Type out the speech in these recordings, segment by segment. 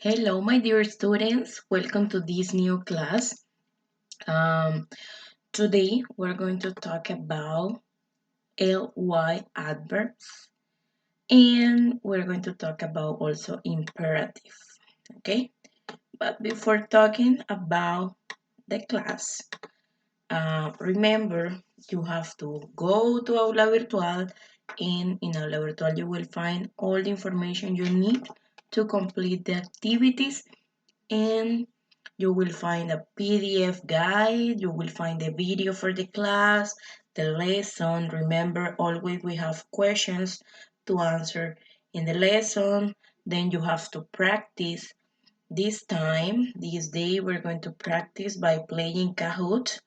Hello, my dear students. Welcome to this new class. Um, Today, we're going to talk about ly adverbs and we're going to talk about also imperative. Okay, but before talking about the class, remember you have to go to Aula Virtual, and in Aula Virtual, you will find all the information you need to complete the activities, and you will find a PDF guide, you will find the video for the class, the lesson. Remember, always we have questions to answer in the lesson. Then you have to practice. This day, we're going to practice by playing Kahoot,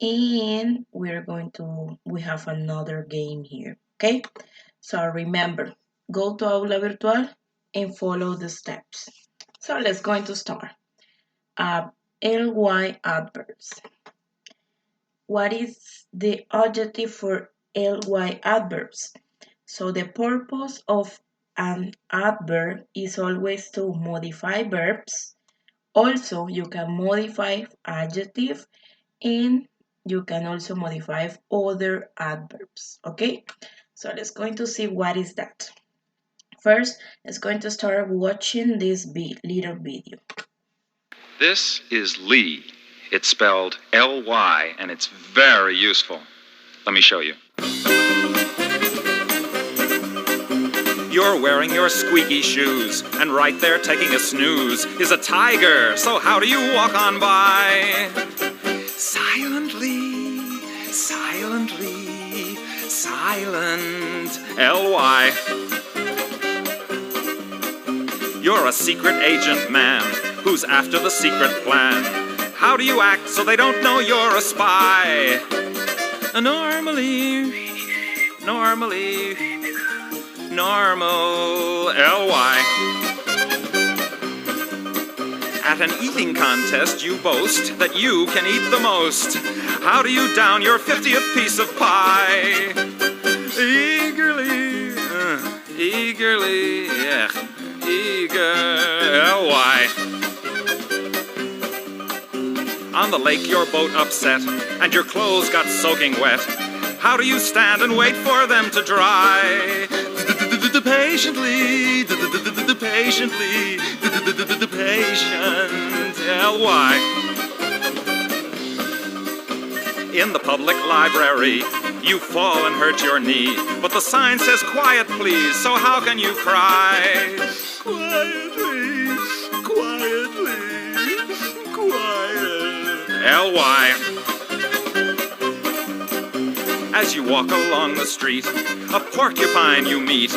and we have another game here, okay? So remember, go to Aula Virtual and follow the steps. So let's going to start. ly adverbs. What is the adjective for ly adverbs? So the purpose of an adverb is always to modify verbs. Also, you can modify adjective, and you can also modify other adverbs. Okay, so let's going to see what is that. First, let's going to start watching this little video. This is Lee. It's spelled L-Y, and it's very useful. Let me show you. You're wearing your squeaky shoes, and right there taking a snooze is a tiger. So how do you walk on by? Silently, silently, silent. L-Y. You're a secret agent man who's after the secret plan. How do you act so they don't know you're a spy? Normally, normal, L-Y. At an eating contest, you boast that you can eat the most. How do you down your 50th piece of pie? Eagerly, yeah, eager, L-Y. On the lake, your boat upset, and your clothes got soaking wet. How do you stand and wait for them to dry? Patiently, patiently, patient, L-Y. In the public library, you fall and hurt your knee, but the sign says quiet please, so how can you cry? Quietly, quietly, quiet, L-Y. As you walk along the street, a porcupine you meet.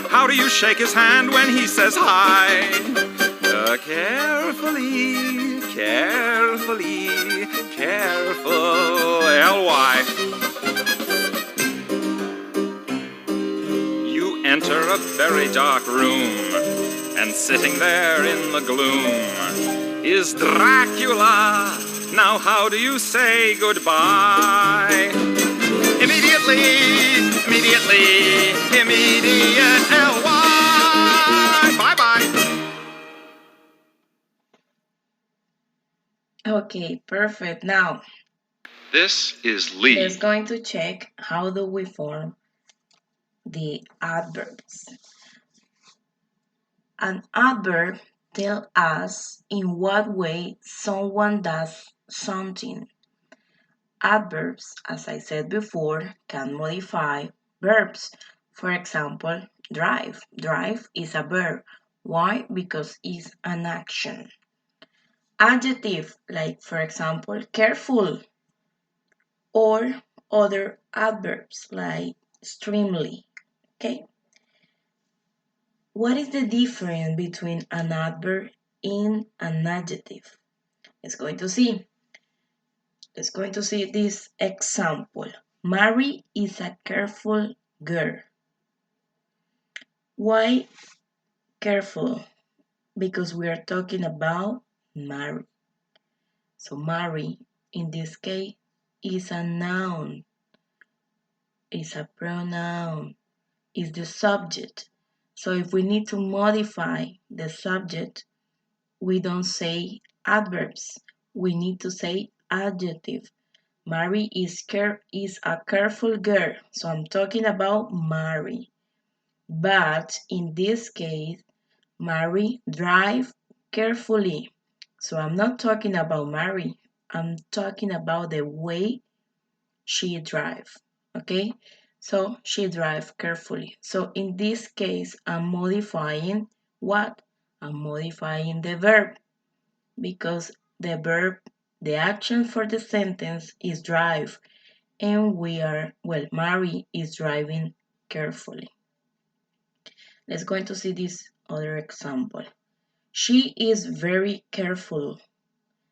How do you shake his hand when he says hi? Carefully, carefully, careful, L-Y. You enter a very dark room, and sitting there in the gloom is Dracula. Now how do you say goodbye? Immediately, immediate, L-Y. Bye-bye. Okay, perfect. Now, this is Lee. let's going to check how do we form the adverbs. An adverb tells us in what way someone does something. Adverbs, as I said before, can modify verbs. For example, drive. Drive is a verb. Why? Because it's an action. Adjective, like for example, careful, or other adverbs like extremely. Okay? What is the difference between an adverb and an adjective? Let's going to see. Let's going to see this example. Mary is a careful girl. Why careful? Because we are talking about Mary. So Mary, in this case, is a noun, is a pronoun, is the subject. So if we need to modify the subject, we don't say adverbs. We need to say adjective. Mary is a careful girl. So I'm talking about Mary. But in this case, Mary drive carefully. So I'm not talking about Mary. I'm talking about the way she drive. Okay? So she drive carefully. So in this case, I'm modifying what? I'm modifying the verb because the verb, the action for the sentence is drive, and Mary is driving carefully. Let's go into see this other example. She is very careful.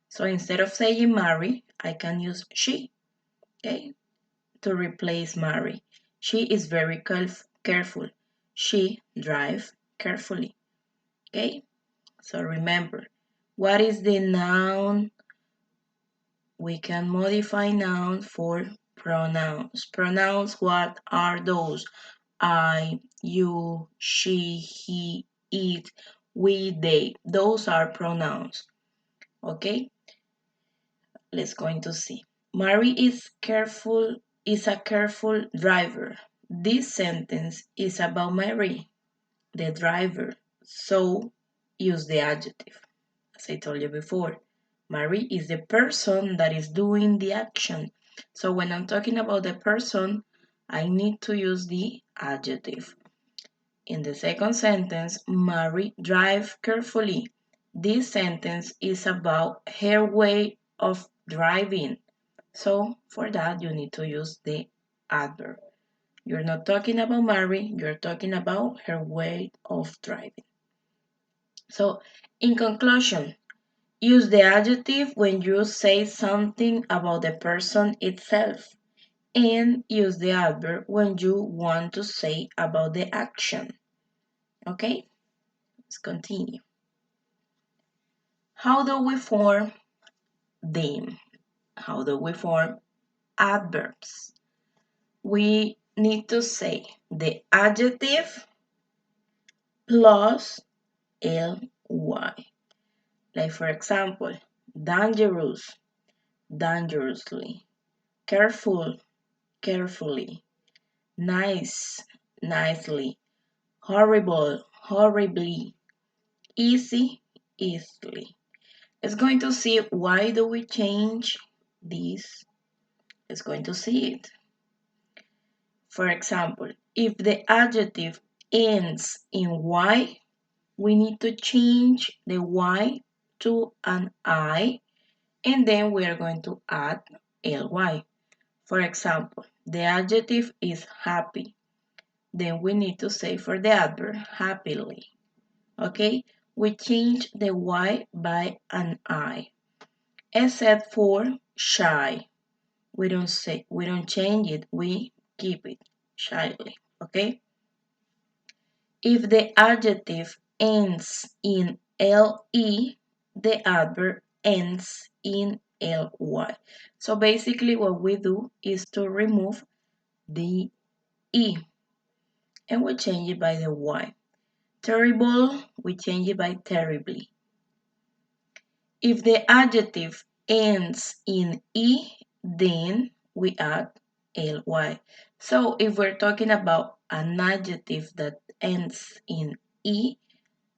So instead of saying Mary, I can use she, okay, to replace Mary. She is very careful. She drives carefully, okay? So remember, what is the noun? We can modify noun for pronouns. Pronouns, what are those? I, you, she, he, it, we, they. Those are pronouns. Okay? Let's go into see. Mary is a careful driver. This sentence is about Mary, the driver. So use the adjective. As I told you before, Mary is the person that is doing the action. So when I'm talking about the person, I need to use the adjective. In the second sentence, Mary drive carefully. This sentence is about her way of driving. So for that, you need to use the adverb. You're not talking about Mary, you're talking about her way of driving. So in conclusion, use the adjective when you say something about the person itself, and use the adverb when you want to say about the action. Okay, let's continue. How do we form them? How do we form adverbs? We need to say the adjective plus ly. Like for example, dangerous, dangerously, careful, carefully, nice, nicely, horrible, horribly, easy, easily. It's going to see why do we change this. It's going to see it. For example, if the adjective ends in y, we need to change the y to an I, and then we are going to add ly. For example, the adjective is happy. Then we need to say for the adverb happily. Okay? We change the y by an I. Except for shy. We don't change it, we keep it shyly. Okay? If the adjective ends in le, the adverb ends in ly. So basically what we do is to remove the e and we change it by the y. Terrible, we change it by terribly. If the adjective ends in e, then we add ly. So if we're talking about an adjective that ends in e,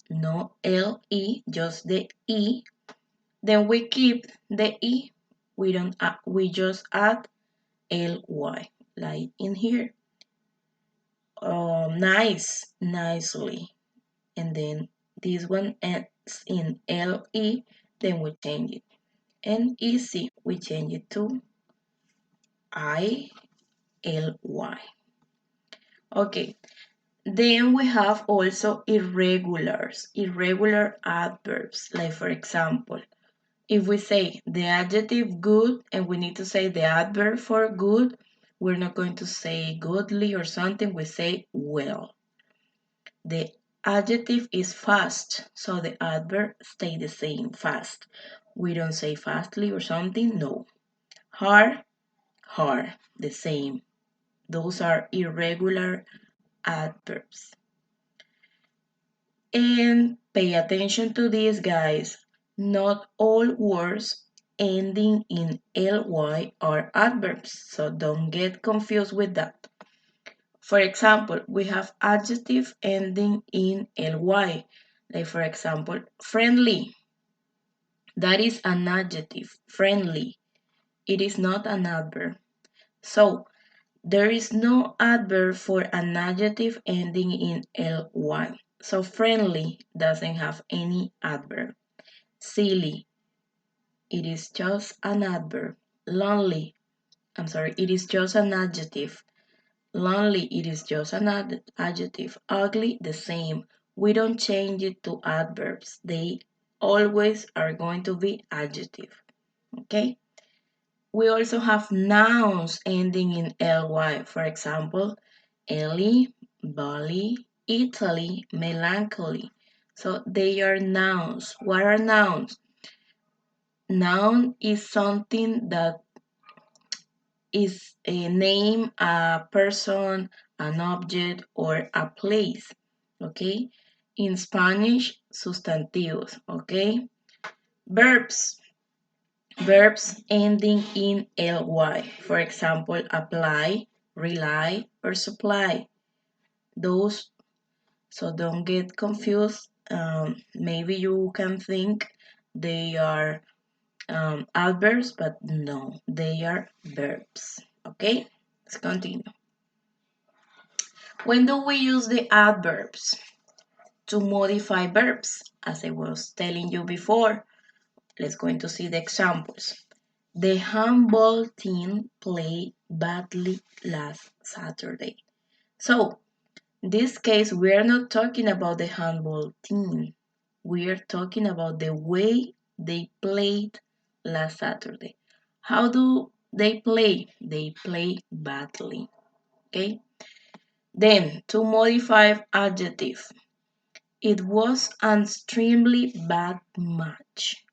no le, just the e, then we keep the e. We don't add, we just add ly, like in here. Nice, nicely, and then this one ends in le, then we change it. And easy, we change it to ily. Okay, then we have also irregular adverbs. Like for example, if we say the adjective good and we need to say the adverb for good, we're not going to say goodly or something, we say well. The adjective is fast, so the adverb stay the same, fast. We don't say fastly or something, no. Hard, hard, the same. Those are irregular adverbs. And pay attention to this, guys. Not all words ending in ly are adverbs, so don't get confused with that. For example, we have adjective ending in ly, like for example, friendly. That is an adjective, friendly. It is not an adverb. So there is no adverb for an adjective ending in ly. So friendly doesn't have any adverb. Silly, it is just an adverb. Lonely, it is just an adjective. Lonely, it is just an adjective. Ugly, the same. We don't change it to adverbs. They always are going to be adjective. Okay? We also have nouns ending in ly. For example, Ellie, Bali, Italy, melancholy. So they are nouns. What are nouns? Noun is something that is a name, a person, an object, or a place. Okay? In Spanish, sustantivos. Okay? Verbs. Verbs ending in ly. For example, apply, rely, or supply. Those, so don't get confused. Maybe you can think they are adverbs, but no, they are verbs. Okay, let's continue. When do we use the adverbs? To modify verbs, as I was telling you before. Let's go into see the examples. The handball team played badly last Saturday. So, in this case, we are not talking about the handball team. We are talking about the way they played last Saturday. How do they play? They play badly. Okay? Then, to modify adjective. It was an extremely bad match.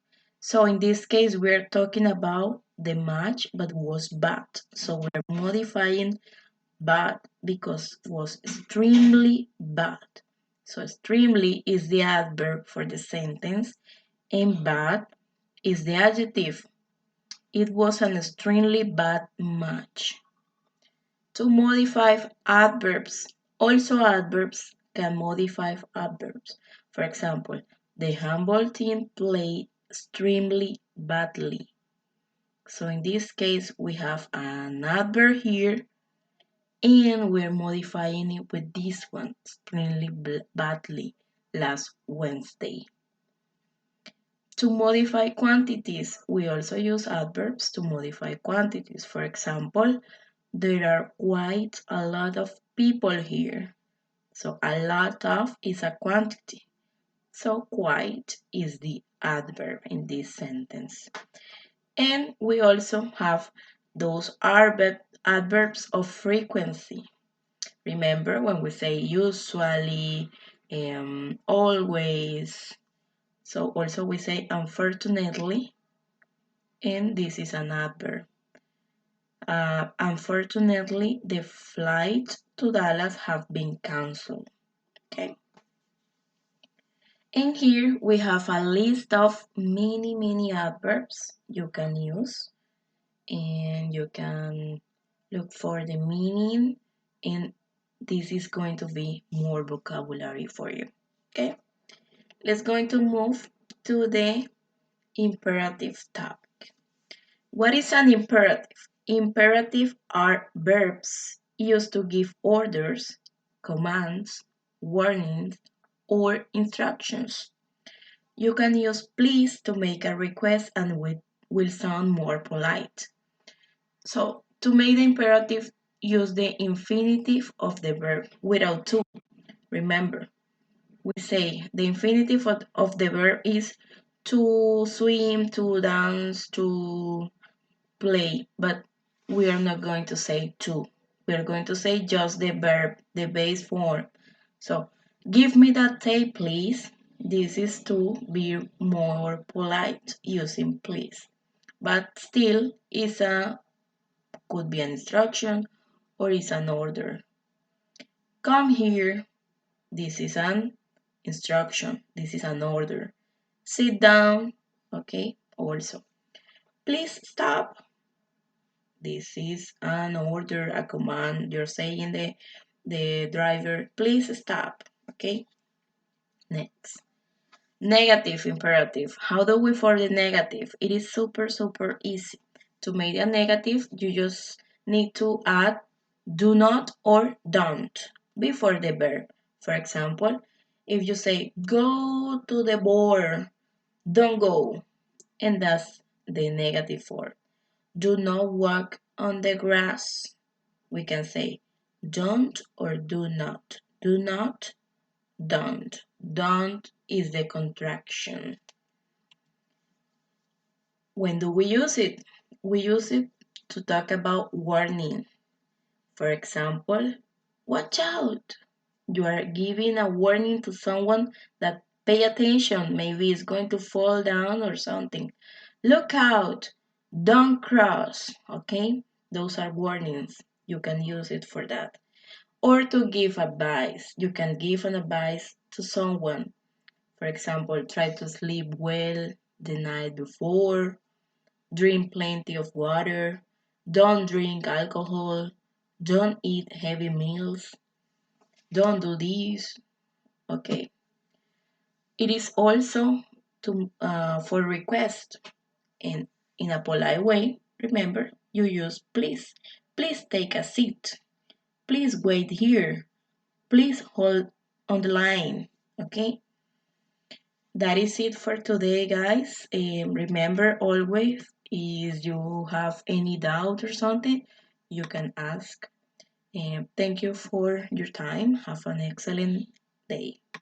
So in this case, we're talking about the match, but was bad. So we're modifying bad because it was extremely bad. So extremely is the adverb for the sentence, and bad is the adjective. It was an extremely bad match. To modify adverbs. Also adverbs can modify adverbs. For example, the handball team played extremely badly. So in this case, we have an adverb here and we're modifying it with this one, extremely badly, last Wednesday. To modify quantities, we also use adverbs to modify quantities. For example, there are quite a lot of people here. So a lot of is a quantity. So quite is the adverb in this sentence. And we also have those adverbs of frequency. Remember when we say usually, always. So also we say unfortunately, and this is an adverb. Unfortunately, the flight to Dallas have been canceled. Okay. And here we have a list of many adverbs you can use, and you can look for the meaning, and this is going to be more vocabulary for you. Okay. Let's going to move to the imperative tab. What is an imperative? Imperative are verbs used to give orders, commands, warnings, or instructions. You can use please to make a request and will sound more polite. So, to make the imperative, use the infinitive of the verb without to. Remember, we say the infinitive of the verb is to swim, to dance, to play, but we are not going to say to. We are going to say just the verb, the base form. So, give me that tape, please. This is to be more polite using please. But still, could be an instruction or is an order. Come here. This is an instruction. This is an order. Sit down. Okay. Also, please stop. This is an order, a command. You're saying the driver, please stop. Okay. Next. Negative imperative. How do we for the negative? It is super easy. To make a negative, you just need to add do not or don't before the verb. For example, if you say go to the board, don't go, and that's the negative form. Do not walk on the grass. We can say don't or do not. Do not, don't. Don't is the contraction. When do we use it? We use it to talk about warning. For example, watch out. You are giving a warning to someone that pay attention, maybe it's going to fall down or something. Look out. Don't cross. Okay? Those are warnings. You can use it for that. Or to give advice. You can give an advice to someone. For example, try to sleep well the night before, drink plenty of water, don't drink alcohol, don't eat heavy meals, don't do this. Okay. It is also for request, and in a polite way. Remember, you use please. Please take a seat. Please wait here. Please hold on the line. Okay. That is it for today, guys. Remember always, if you have any doubt or something, you can ask. Thank you for your time. Have an excellent day.